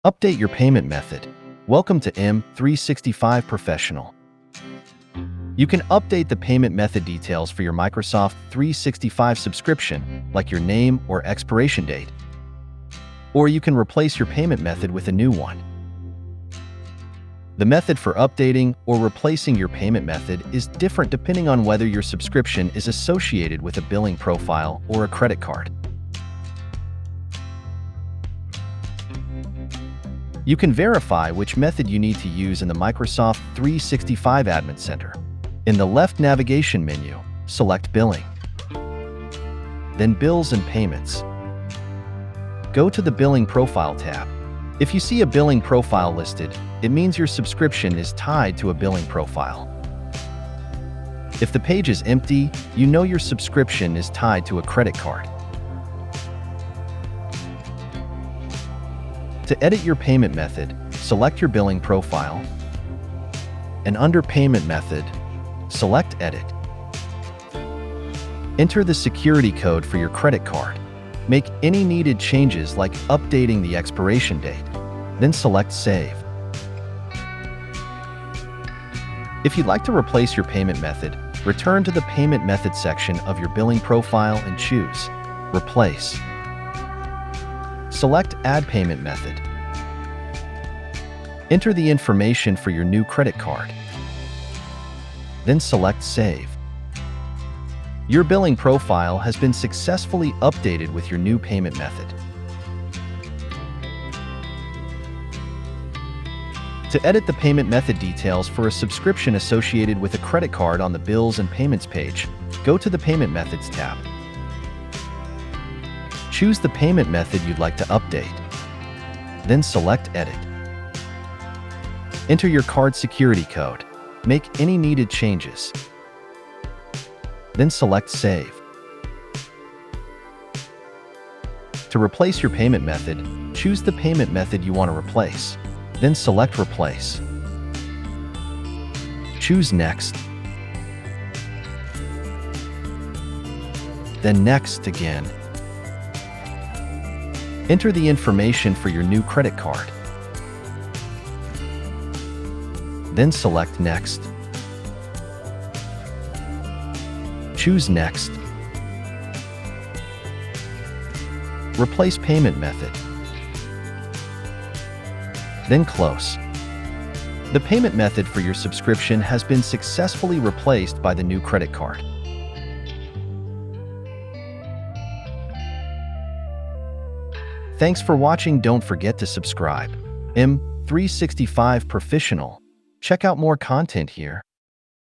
Update your payment method. Welcome to M365 Professional. You can update the payment method details for your Microsoft 365 subscription, like your name or expiration date. Or you can replace your payment method with a new one. The method for updating or replacing your payment method is different depending on whether your subscription is associated with a billing profile or a credit card. You can verify which method you need to use in the Microsoft 365 Admin Center. In the left navigation menu, select Billing. Then Bills and Payments. Go to the Billing Profile tab. If you see a billing profile listed, it means your subscription is tied to a billing profile. If the page is empty, you know your subscription is tied to a credit card. To edit your payment method, select your billing profile, and under Payment Method, select Edit. Enter the security code for your credit card. Make any needed changes like updating the expiration date, then select Save. If you'd like to replace your payment method, return to the Payment Method section of your billing profile and choose Replace. Select Add Payment Method. Enter the information for your new credit card. Then select Save. Your billing profile has been successfully updated with your new payment method. To edit the payment method details for a subscription associated with a credit card on the Bills and Payments page, go to the Payment Methods tab. Choose the payment method you'd like to update. Then select Edit. Enter your card security code. Make any needed changes. Then select Save. To replace your payment method, choose the payment method you want to replace. Then select Replace. Choose Next. Then Next again. Enter the information for your new credit card. Then select Next. Choose Next. Replace payment method. Then close. The payment method for your subscription has been successfully replaced by the new credit card. Thanks for watching. Don't forget to subscribe. M365 Professional. Check out more content here.